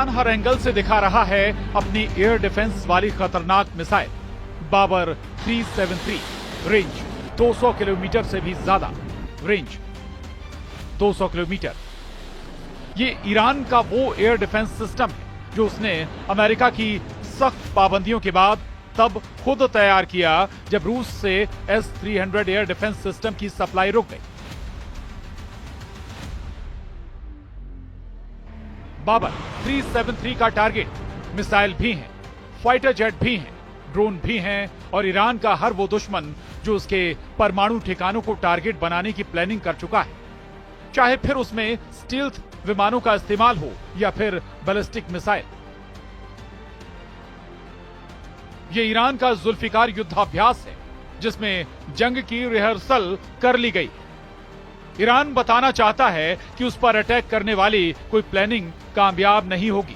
Iran हर angle से दिखा रहा है अपनी एयर डिफेंस वाली खतरनाक मिसाइल बाबर 373, रेंज 200 किलोमीटर से भी ज्यादा, रेंज 200 किलोमीटर। ये ईरान का वो एयर डिफेंस सिस्टम है जो उसने अमेरिका की सख्त पाबंदियों के बाद तब खुद तैयार किया जब रूस से S-300 एयर डिफेंस सिस्टम की सप्लाई रुक गई। बाबर 373 का टारगेट मिसाइल भी हैं, फाइटर जेट भी हैं, ड्रोन भी हैं और ईरान का हर वो दुश्मन जो उसके परमाणु ठिकानों को टारगेट बनाने की प्लानिंग कर चुका है, चाहे फिर उसमें स्टील्थ विमानों का इस्तेमाल हो या फिर बैलिस्टिक मिसाइल। ये ईरान का जुल्फिकार युद्धाभ्यास है जिसमें जंग की रिहर्सल कर ली गई। ईरान बताना चाहता है कि उस पर अटैक करने वाली कोई प्लानिंग कामयाब नहीं होगी।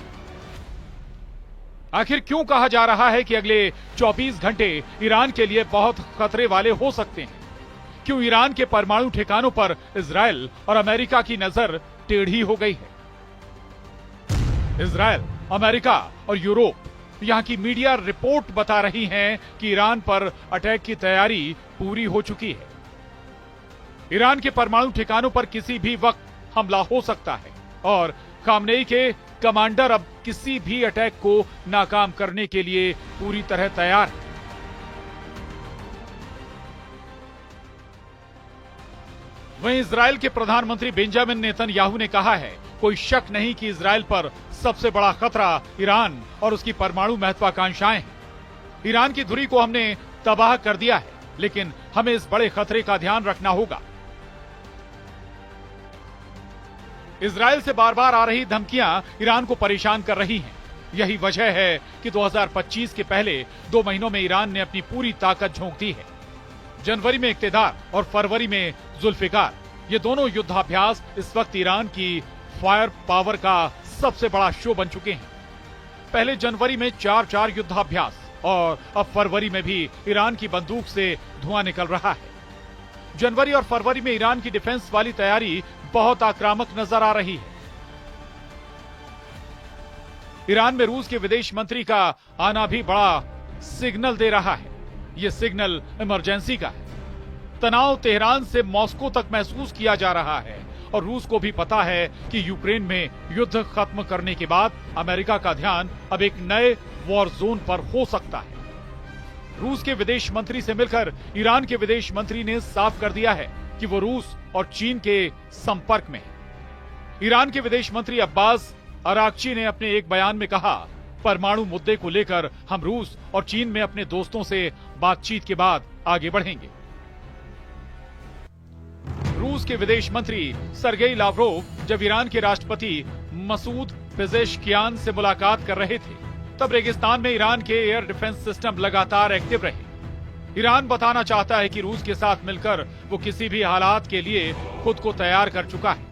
आखिर क्यों कहा जा रहा है कि अगले 24 घंटे ईरान के लिए बहुत खतरे वाले हो सकते हैं? क्यों ईरान के परमाणु ठिकानों पर इजराइल और अमेरिका की नजर टेढ़ी हो गई है? इजराइल, अमेरिका और यूरोप, यहां की मीडिया रिपोर्ट बता रही हैं कि ईरान पर अटैक की तैयारी पूरी हो चुकी है। ईरान के परमाणु ठिकानों पर किसी भी वक्त हमला हो सकता है और खामनेई के कमांडर अब किसी भी अटैक को नाकाम करने के लिए पूरी तरह तैयार है। वहीं इजराइल के प्रधानमंत्री बेंजामिन नेतन्याहू ने कहा है, कोई शक नहीं कि इजराइल पर सबसे बड़ा खतरा ईरान और उसकी परमाणु महत्वाकांक्षाएं हैं। ईरान की धुरी को हमने तबाह कर दिया है, लेकिन हमें इस बड़े खतरे का ध्यान रखना होगा। इजराइल से बार बार आ रही धमकियां ईरान को परेशान कर रही हैं। यही वजह है कि 2025 के पहले 2 महीनों में ईरान ने अपनी पूरी ताकत झोंक दी है। जनवरी में इक्तेदार और फरवरी में जुल्फिकार, ये दोनों युद्धाभ्यास इस वक्त ईरान की फायर पावर का सबसे बड़ा शो बन चुके हैं। पहले जनवरी में 4 युद्धाभ्यास और अब फरवरी में भी ईरान की बंदूक से धुआं निकल रहा है। जनवरी और फरवरी में ईरान की डिफेंस वाली तैयारी बहुत आक्रामक नजर आ रही है। ईरान में रूस के विदेश मंत्री का आना भी बड़ा सिग्नल दे रहा है। यह सिग्नल इमरजेंसी का है। तनाव तेहरान से मॉस्को तक महसूस किया जा रहा है और रूस को भी पता है कि यूक्रेन में युद्ध खत्म करने के बाद अमेरिका का ध्यान अब एक नए वॉर जोन पर हो सकता है। रूस के विदेश मंत्री से मिलकर ईरान के विदेश मंत्री ने साफ कर दिया है कि वो रूस और चीन के संपर्क में है। ईरान के विदेश मंत्री अब्बास अराक्ची ने अपने एक बयान में कहा, परमाणु मुद्दे को लेकर हम रूस और चीन में अपने दोस्तों से बातचीत के बाद आगे बढ़ेंगे। रूस के विदेश मंत्री सरगेई लावरोव जब ईरान के राष्ट्रपति मसूद पेजेश्कियान से मुलाकात कर रहे थे, तब रेगिस्तान में ईरान के एयर डिफेंस सिस्टम लगातार एक्टिव रहे। ईरान बताना चाहता है कि रूस के साथ मिलकर वो किसी भी हालात के लिए खुद को तैयार कर चुका है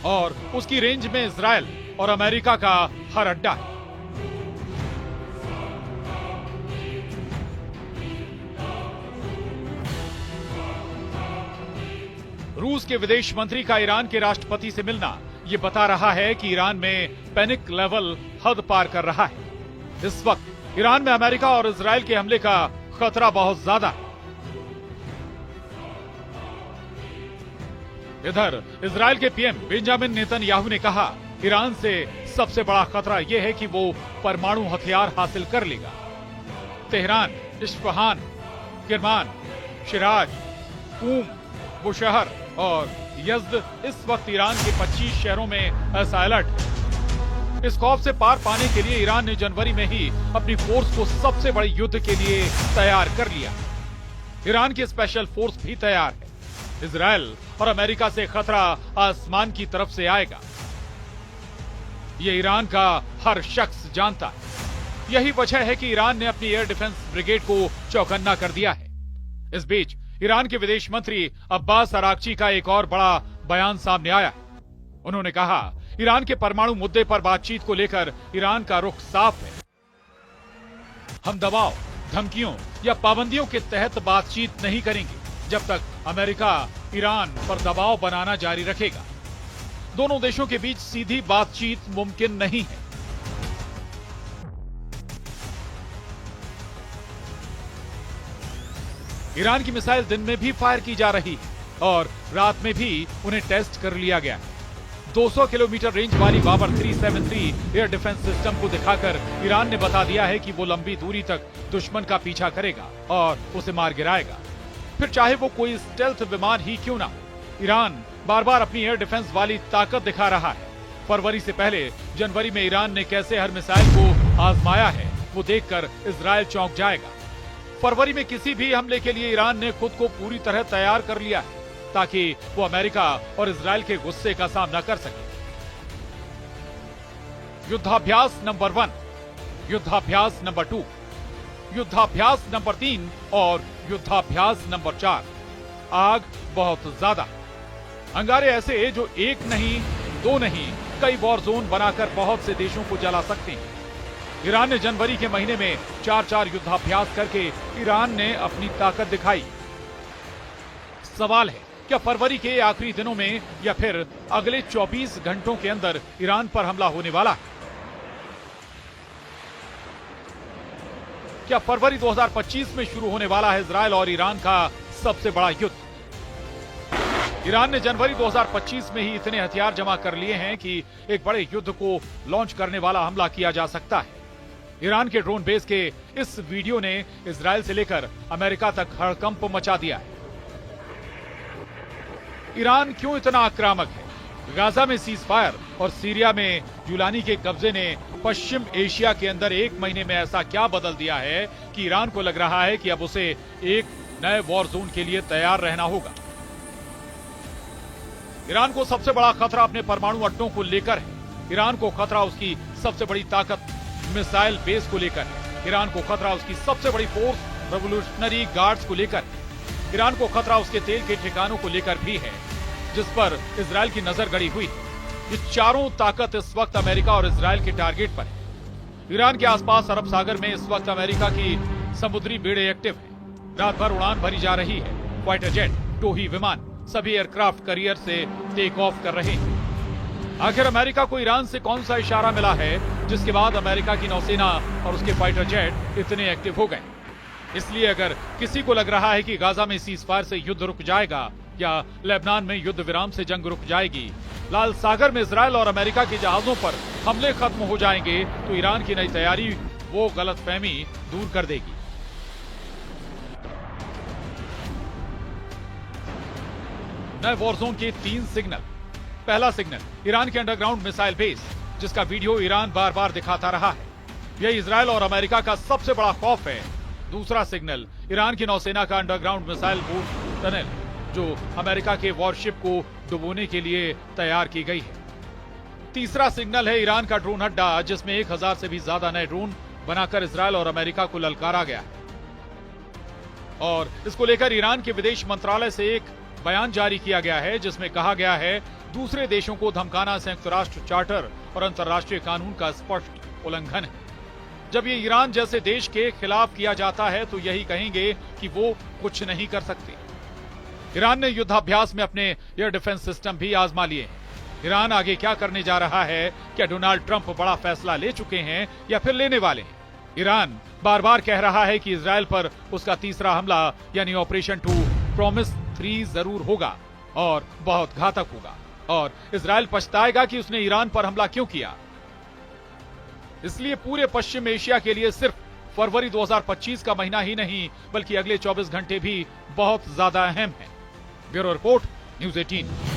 और उसकी रेंज में इजराइल और अमेरिका का हर अड्डा है। रूस के विदेश मंत्री का ईरान के राष्ट्रपति से मिलना ये बता रहा है कि ईरान में पैनिक लेवल हद पार कर रहा है। इस वक्त ईरान में अमेरिका और इजराइल के हमले का खतरा बहुत ज्यादा है। इधर इजराइल के पीएम बेंजामिन नेतन्याहू ने कहा, ईरान से सबसे बड़ा खतरा यह है कि वो परमाणु हथियार हासिल कर लेगा। तेहरान, इस्फहान, किरमान, शिराज, कूम, बुशहर और यज़्द इस वक्त ईरान के 25 शहरों में ऐसा अलर्ट है। इस खौफ से पार पाने के लिए ईरान ने जनवरी में ही अपनी फोर्स को सबसे बड़े युद्ध के लिए तैयार कर लिया। ईरान की स्पेशल फोर्स भी तैयार है। इजराइल और अमेरिका से खतरा आसमान की तरफ से आएगा, ये ईरान का हर शख्स जानता है। यही वजह है कि ईरान ने अपनी एयर डिफेंस ब्रिगेड को चौकन्ना कर दिया है। इस बीच ईरान के विदेश मंत्री अब्बास अराक्ची का एक और बड़ा बयान सामने आया है। उन्होंने कहा, ईरान के परमाणु मुद्दे पर बातचीत को लेकर ईरान का रुख साफ है। हम दबाव, धमकियों या पाबंदियों के तहत बातचीत नहीं करेंगे जब तक अमेरिका ईरान पर दबाव बनाना जारी रखेगा। दोनों देशों के बीच सीधी बातचीत मुमकिन नहीं है। ईरान की मिसाइल दिन में भी फायर की जा रही है और रात में भी उन्हें टेस्ट कर लिया गया है। 200 किलोमीटर रेंज वाली बाबर 373 एयर डिफेंस सिस्टम को दिखाकर ईरान ने बता दिया है कि वो लंबी दूरी तक दुश्मन का पीछा करेगा और उसे मार गिराएगा, फिर चाहे वो कोई स्टेल्थ विमान ही क्यों ना हो। ईरान बार बार अपनी एयर डिफेंस वाली ताकत दिखा रहा है। फरवरी से पहले जनवरी में ईरान ने कैसे हर मिसाइल को आजमाया है वो देखकर इजराइल चौंक जाएगा। फरवरी में किसी भी हमले के लिए ईरान ने खुद को पूरी तरह तैयार कर लिया है ताकि वो अमेरिका और इजराइल के गुस्से का सामना कर सके। युद्धाभ्यास नंबर 1, युद्धाभ्यास नंबर 2, युद्धाभ्यास नंबर 3 और युद्धाभ्यास नंबर 4। आग बहुत ज्यादा, अंगारे ऐसे जो एक नहीं, दो नहीं, कई वॉर जोन बनाकर बहुत से देशों को जला सकते हैं। ईरान ने जनवरी के महीने में 4 युद्धाभ्यास करके ईरान ने अपनी ताकत दिखाई। सवाल है क्या फरवरी के आखिरी दिनों में या फिर अगले 24 घंटों के अंदर ईरान पर हमला होने वाला है? क्या फरवरी 2025 में शुरू होने वाला है इजराइल और ईरान का सबसे बड़ा युद्ध? ईरान ने जनवरी 2025 में ही इतने हथियार जमा कर लिए हैं कि एक बड़े युद्ध को लॉन्च करने वाला हमला किया जा सकता है। ईरान के ड्रोन बेस के इस वीडियो ने इजराइल से लेकर अमेरिका तक हड़कंप मचा दिया है। ईरान क्यों इतना आक्रामक है? गाजा में सीज फायर और सीरिया में जुलानी के कब्जे ने पश्चिम एशिया के अंदर एक महीने में ऐसा क्या बदल दिया है कि ईरान को लग रहा है कि अब उसे एक नए वॉर जोन के लिए तैयार रहना होगा। ईरान को सबसे बड़ा खतरा अपने परमाणु अड्डों को लेकर है। ईरान को खतरा उसकी सबसे बड़ी ताकत मिसाइल बेस को लेकर है। ईरान को खतरा उसकी सबसे बड़ी फोर्स रेवोल्यूशनरी गार्ड्स को लेकर है। ईरान को खतरा उसके तेल के ठिकानों को लेकर भी है जिस पर इजराइल की नजर गड़ी हुई है। ये चारों ताकत इस वक्त अमेरिका और इजराइल के टारगेट पर है। ईरान के आसपास अरब सागर में इस वक्त अमेरिका की समुद्री बेड़े एक्टिव है। रात भर उड़ान भरी जा रही है। फाइटर जेट, टोही विमान सभी एयरक्राफ्ट कैरियर से टेक ऑफ कर रहे हैं। आखिर अमेरिका को ईरान से कौन सा इशारा मिला है जिसके बाद अमेरिका की नौसेना और उसके फाइटर जेट इतने एक्टिव हो गए? इसलिए अगर किसी को लग रहा है कि गाजा में सीज फायर से युद्ध रुक जाएगा या लेबनान में युद्ध विराम से जंग रुक जाएगी, लाल सागर में इजराइल और अमेरिका के जहाजों पर हमले खत्म हो जाएंगे, तो ईरान की नई तैयारी वो गलतफहमी दूर कर देगी। नए वॉर जोन के 3 सिग्नल। पहला सिग्नल ईरान के अंडरग्राउंड मिसाइल बेस जिसका वीडियो ईरान बार बार दिखाता रहा है। यह इजराइल और अमेरिका का सबसे बड़ा खौफ है। दूसरा सिग्नल ईरान की नौसेना का अंडरग्राउंड मिसाइल बूट टनल जो अमेरिका के वॉरशिप को डुबोने के लिए तैयार की गई है। तीसरा सिग्नल है ईरान का ड्रोन अड्डा जिसमें 1000 से भी ज्यादा नए ड्रोन बनाकर इजराइल और अमेरिका को ललकारा गया है। और इसको लेकर ईरान के विदेश मंत्रालय से एक बयान जारी किया गया है जिसमें कहा गया है दूसरे देशों को धमकाना संयुक्त राष्ट्र चार्टर और अंतर्राष्ट्रीय कानून का स्पष्ट उल्लंघन है। जब ये ईरान जैसे देश के खिलाफ किया जाता है तो यही कहेंगे कि वो कुछ नहीं कर सकते। ईरान ने युद्धाभ्यास में अपने एयर डिफेंस सिस्टम भी आजमा लिए हैं। ईरान आगे क्या करने जा रहा है? क्या डोनाल्ड ट्रंप बड़ा फैसला ले चुके हैं या फिर लेने वाले हैं? ईरान बार बार कह रहा है कि इजराइल पर उसका तीसरा हमला यानी ऑपरेशन 2 प्रॉमिस 3 जरूर होगा और बहुत घातक होगा और इजराइल पछताएगा कि उसने ईरान पर हमला क्यों किया। इसलिए पूरे पश्चिम एशिया के लिए सिर्फ फरवरी 2025 का महीना ही नहीं बल्कि अगले 24 घंटे भी बहुत ज्यादा अहम है। Bureau report, news 18।